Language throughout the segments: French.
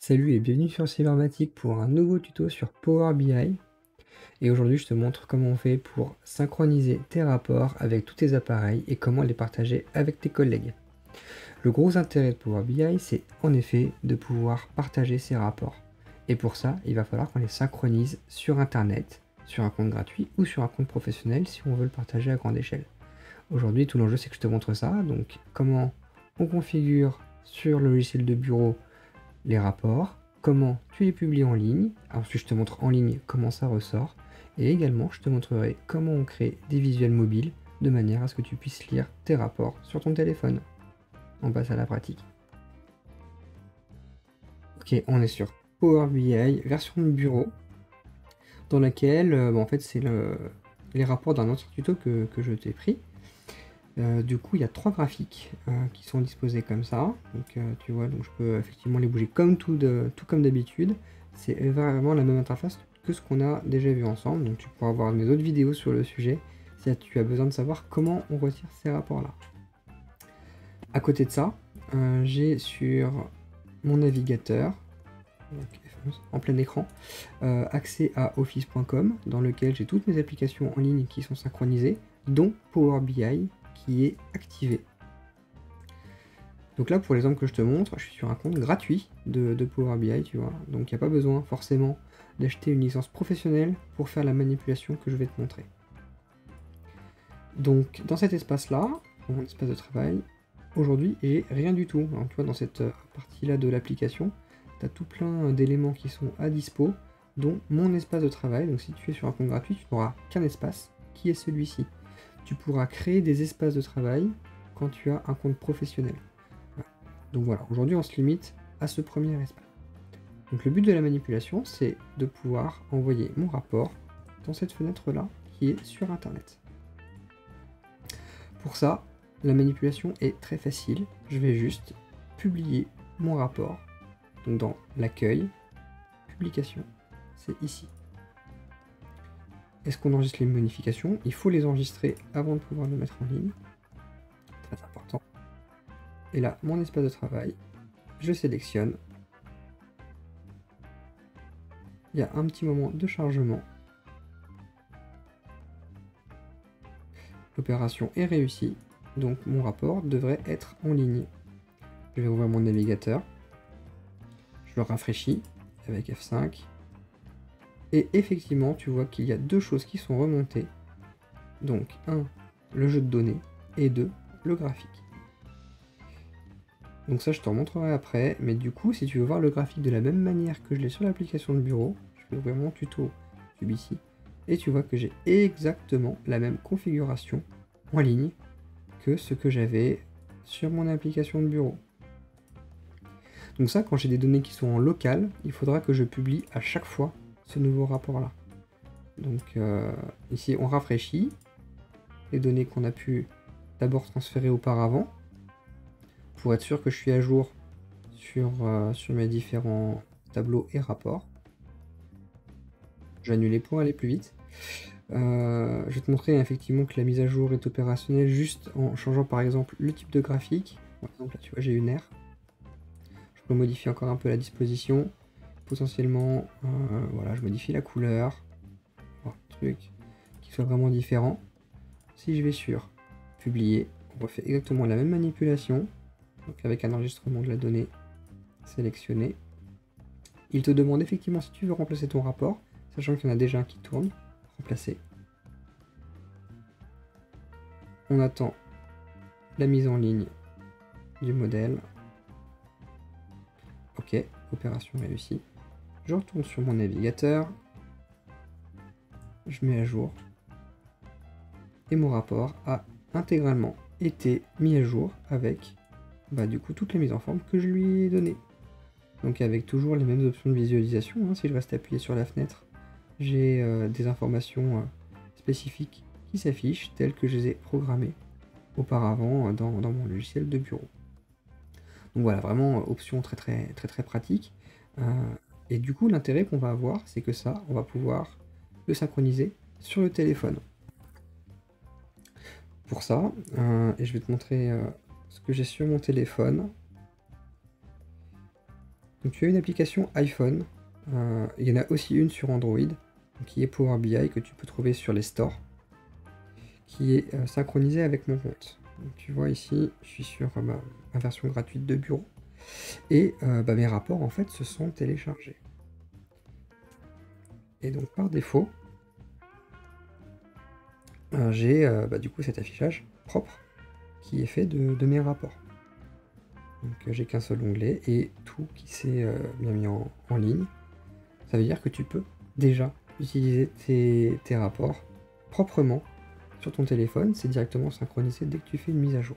Salut et bienvenue sur Cybermatic pour un nouveau tuto sur Power BI. Et aujourd'hui, je te montre comment on fait pour synchroniser tes rapports avec tous tes appareils et comment les partager avec tes collègues. Le gros intérêt de Power BI, c'est en effet de pouvoir partager ces rapports. Et pour ça, il va falloir qu'on les synchronise sur Internet, sur un compte gratuit ou sur un compte professionnel si on veut le partager à grande échelle. Aujourd'hui, tout l'enjeu, c'est que je te montre ça. Donc, comment on configure sur le logiciel de bureau les rapports, comment tu les publies en ligne, ensuite je te montre en ligne comment ça ressort, et également je te montrerai comment on crée des visuels mobiles de manière à ce que tu puisses lire tes rapports sur ton téléphone. On passe à la pratique. Ok, on est sur Power BI version de bureau, dans laquelle en fait c'est les rapports d'un autre tuto que je t'ai pris. Du coup, il y a 3 graphiques qui sont disposés comme ça. Donc, tu vois, donc je peux effectivement les bouger comme tout comme d'habitude. C'est vraiment la même interface que ce qu'on a déjà vu ensemble. Donc, tu pourras voir mes autres vidéos sur le sujet si tu as besoin de savoir comment on retire ces rapports-là. À côté de ça, j'ai sur mon navigateur, donc, en plein écran, accès à office.com dans lequel j'ai toutes mes applications en ligne qui sont synchronisées, dont Power BI qui est activé. Donc là, pour l'exemple que je te montre, je suis sur un compte gratuit de Power BI, tu vois. Donc il n'y a pas besoin forcément d'acheter une licence professionnelle pour faire la manipulation que je vais te montrer. Donc dans cet espace-là, dans mon espace de travail, aujourd'hui, j'ai rien du tout. Alors, tu vois, dans cette partie-là de l'application, tu as tout plein d'éléments qui sont à dispo, dont mon espace de travail. Donc si tu es sur un compte gratuit, tu n'auras qu'un espace, qui est celui-ci. Tu pourras créer des espaces de travail quand tu as un compte professionnel. Voilà. Donc voilà, aujourd'hui on se limite à ce premier espace. Donc le but de la manipulation, c'est de pouvoir envoyer mon rapport dans cette fenêtre-là qui est sur Internet. Pour ça, la manipulation est très facile. Je vais juste publier mon rapport. Donc dans l'accueil, publication, c'est ici. Est-ce qu'on enregistre les modifications? Il faut les enregistrer avant de pouvoir le mettre en ligne. Très important. Et là, mon espace de travail, je sélectionne. Il y a un petit moment de chargement. L'opération est réussie, donc mon rapport devrait être en ligne. Je vais ouvrir mon navigateur. Je le rafraîchis avec F5. Et effectivement, tu vois qu'il y a deux choses qui sont remontées. Donc, 1, le jeu de données, et 2, le graphique. Donc ça, je te remontrerai après, mais du coup, si tu veux voir le graphique de la même manière que je l'ai sur l'application de bureau, je vais ouvrir mon tuto YouTube ici, et tu vois que j'ai exactement la même configuration en ligne que ce que j'avais sur mon application de bureau. Donc ça, quand j'ai des données qui sont en local, il faudra que je publie à chaque fois ce nouveau rapport-là. Donc ici, on rafraîchit les données qu'on a pu d'abord transférer auparavant, pour être sûr que je suis à jour sur mes différents tableaux et rapports. J'annule pour aller plus vite. Je vais te montrer effectivement que la mise à jour est opérationnelle juste en changeant par exemple le type de graphique. Par exemple là tu vois j'ai une R. Je peux modifier encore un peu la disposition. Potentiellement, voilà, je modifie la couleur. Voilà, truc qui soit vraiment différent. Si je vais sur publier, on refait exactement la même manipulation. Donc avec un enregistrement de la donnée sélectionnée. Il te demande effectivement si tu veux remplacer ton rapport, sachant qu'il y en a déjà un qui tourne. Remplacer. On attend la mise en ligne du modèle. Ok, opération réussie. Je retourne sur mon navigateur. Je mets à jour. Et mon rapport a intégralement été mis à jour avec du coup toutes les mises en forme que je lui ai données. Donc avec toujours les mêmes options de visualisation. Hein, si je reste appuyé sur la fenêtre, j'ai des informations spécifiques qui s'affichent telles que je les ai programmées auparavant dans mon logiciel de bureau. Donc voilà, vraiment option très pratique. Et du coup, l'intérêt qu'on va avoir, c'est que ça, on va pouvoir le synchroniser sur le téléphone. Pour ça, et je vais te montrer ce que j'ai sur mon téléphone. Donc tu as une application iPhone, il y en a aussi une sur Android, qui est Power BI, que tu peux trouver sur les stores, qui est synchronisée avec mon compte. Donc tu vois ici, je suis sur ma version gratuite de bureau, et mes rapports en fait se sont téléchargés. Et donc par défaut, j'ai du coup cet affichage propre qui est fait de mes rapports. Donc j'ai qu'un seul onglet et tout qui s'est bien mis en ligne. Ça veut dire que tu peux déjà utiliser tes rapports proprement sur ton téléphone. C'est directement synchronisé dès que tu fais une mise à jour.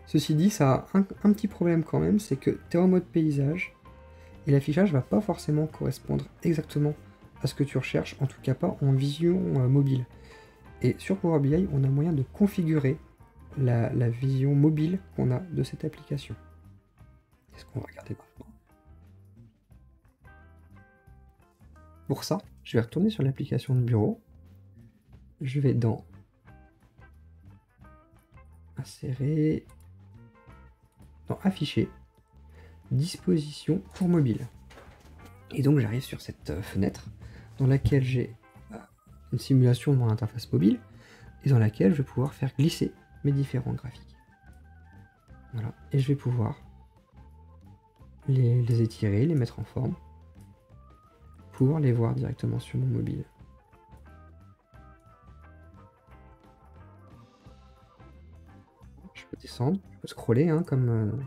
Ceci dit, ça a un petit problème quand même, c'est que tu es en mode paysage et l'affichage va pas forcément correspondre exactement à ce que tu recherches, en tout cas pas en vision mobile. Et sur Power BI, on a moyen de configurer la vision mobile qu'on a de cette application. C'est ce qu'on va regarder maintenant. Pour ça, je vais retourner sur l'application de bureau. Je vais dans Insérer, dans Afficher, Disposition pour mobile. Et donc j'arrive sur cette fenêtre dans laquelle j'ai une simulation de mon interface mobile et dans laquelle je vais pouvoir faire glisser mes différents graphiques. Voilà, et je vais pouvoir les étirer, les mettre en forme pour les voir directement sur mon mobile. Je peux descendre, je peux scroller comme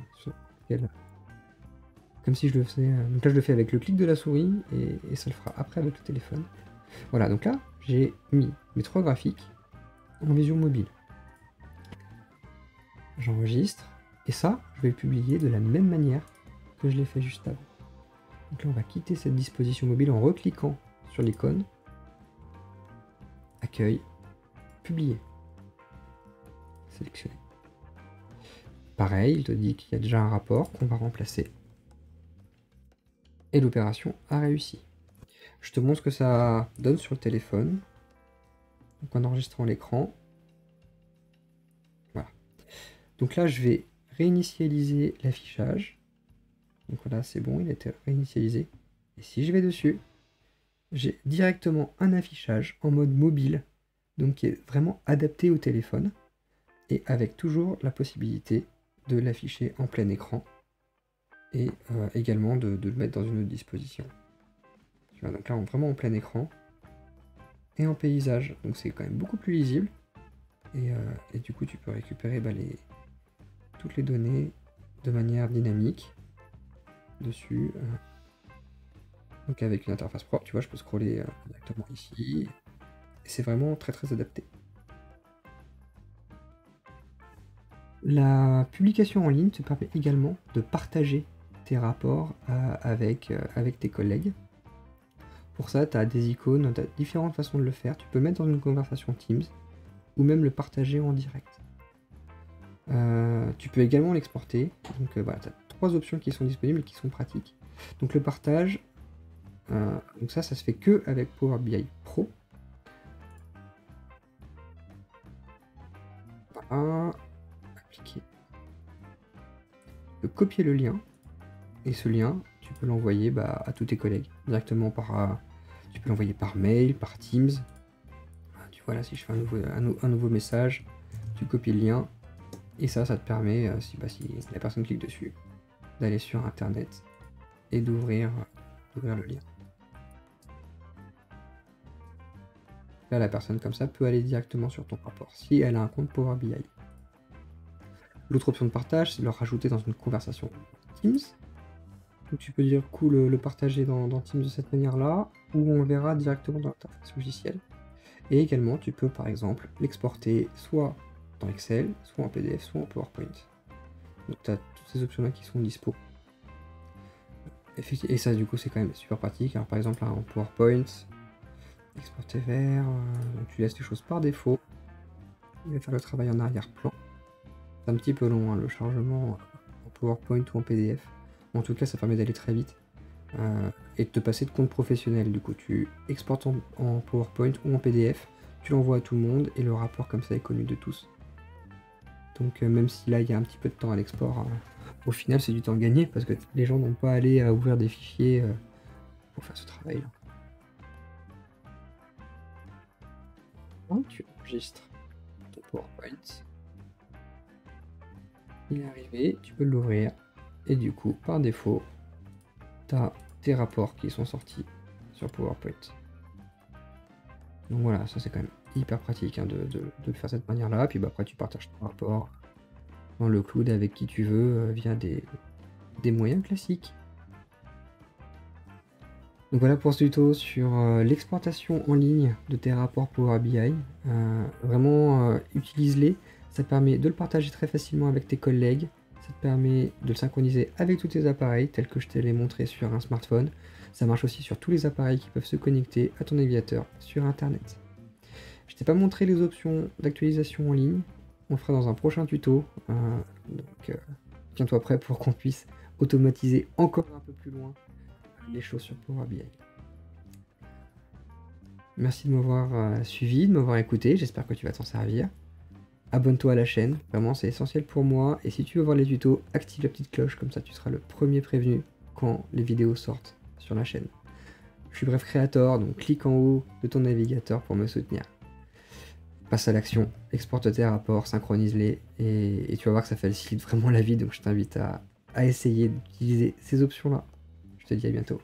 si je le faisais. Donc là je le fais avec le clic de la souris et ça le fera après avec le téléphone. Voilà, donc là j'ai mis mes 3 graphiques en vision mobile. J'enregistre et ça je vais le publier de la même manière que je l'ai fait juste avant. Donc là on va quitter cette disposition mobile en recliquant sur l'icône, accueil, publier, sélectionner. Pareil, il te dit qu'il y a déjà un rapport qu'on va remplacer. Et l'opération a réussi. Je te montre ce que ça donne sur le téléphone. Donc en enregistrant l'écran. Voilà. Donc là, je vais réinitialiser l'affichage. Donc voilà, c'est bon, il a été réinitialisé. Et si je vais dessus, j'ai directement un affichage en mode mobile, donc qui est vraiment adapté au téléphone, et avec toujours la possibilité de l'afficher en plein écran, et également de le mettre dans une autre disposition. Tu vois, donc là, vraiment en plein écran, et en paysage, donc c'est quand même beaucoup plus lisible, et du coup tu peux récupérer toutes les données de manière dynamique dessus. Donc avec une interface propre, tu vois, je peux scroller directement ici, et c'est vraiment très très adapté. La publication en ligne te permet également de partager tes rapports avec tes collègues. Pour ça, tu as des icônes, tu as différentes façons de le faire. Tu peux mettre dans une conversation Teams ou même le partager en direct. Tu peux également l'exporter. Donc voilà, tu as 3 options qui sont disponibles et qui sont pratiques. Donc le partage, donc ça se fait que avec Power BI Pro. Voilà, appliquer. Tu peux copier le lien et ce lien, tu peux l'envoyer à tous tes collègues directement tu peux l'envoyer par mail, par Teams. Tu vois là, si je fais un nouveau message, tu copies le lien et ça te permet, si la personne clique dessus, d'aller sur internet et d'ouvrir le lien. Là, la personne comme ça peut aller directement sur ton rapport si elle a un compte Power BI. L'autre option de partage, c'est de le rajouter dans une conversation Teams. Donc tu peux dire le partager dans Teams de cette manière-là, ou on le verra directement dans l'interface logicielle. Et également, tu peux par exemple l'exporter soit dans Excel, soit en PDF, soit en PowerPoint. Donc tu as toutes ces options-là qui sont dispo. Et ça, du coup, c'est quand même super pratique. Alors par exemple, en PowerPoint, exporter vers, donc tu laisses les choses par défaut. Il va faire le travail en arrière-plan. C'est un petit peu long, le chargement en PowerPoint ou en PDF. En tout cas, ça permet d'aller très vite et de te passer de compte professionnel. Du coup, tu exportes en PowerPoint ou en PDF, tu l'envoies à tout le monde et le rapport comme ça est connu de tous. Donc même si là il y a un petit peu de temps à l'export, au final, c'est du temps gagné parce que les gens n'ont pas à aller à ouvrir des fichiers pour faire ce travail-là. Tu enregistres ton PowerPoint. Il est arrivé, tu peux l'ouvrir. Et du coup, par défaut, tu as tes rapports qui sont sortis sur PowerPoint. Donc voilà, ça c'est quand même hyper pratique hein, de le faire de cette manière-là. Puis bah, après, tu partages ton rapport dans le cloud avec qui tu veux via des moyens classiques. Donc voilà pour ce tuto sur l'exportation en ligne de tes rapports Power BI. Vraiment, utilise-les. Ça te permet de le partager très facilement avec tes collègues. Ça te permet de le synchroniser avec tous tes appareils, tels que je te l'ai montré sur un smartphone. Ça marche aussi sur tous les appareils qui peuvent se connecter à ton navigateur sur Internet. Je t'ai pas montré les options d'actualisation en ligne. On le fera dans un prochain tuto. Donc, tiens-toi prêt pour qu'on puisse automatiser encore un peu plus loin les choses sur Power BI. Merci de m'avoir suivi, de m'avoir écouté, j'espère que tu vas t'en servir. Abonne-toi à la chaîne, vraiment c'est essentiel pour moi. Et si tu veux voir les tutos, active la petite cloche, comme ça tu seras le premier prévenu quand les vidéos sortent sur la chaîne. Je suis Bref Creator, donc clique en haut de ton navigateur pour me soutenir. Passe à l'action, exporte tes rapports, synchronise-les, et tu vas voir que ça facilite vraiment la vie, donc je t'invite à essayer d'utiliser ces options-là. Je te dis à bientôt.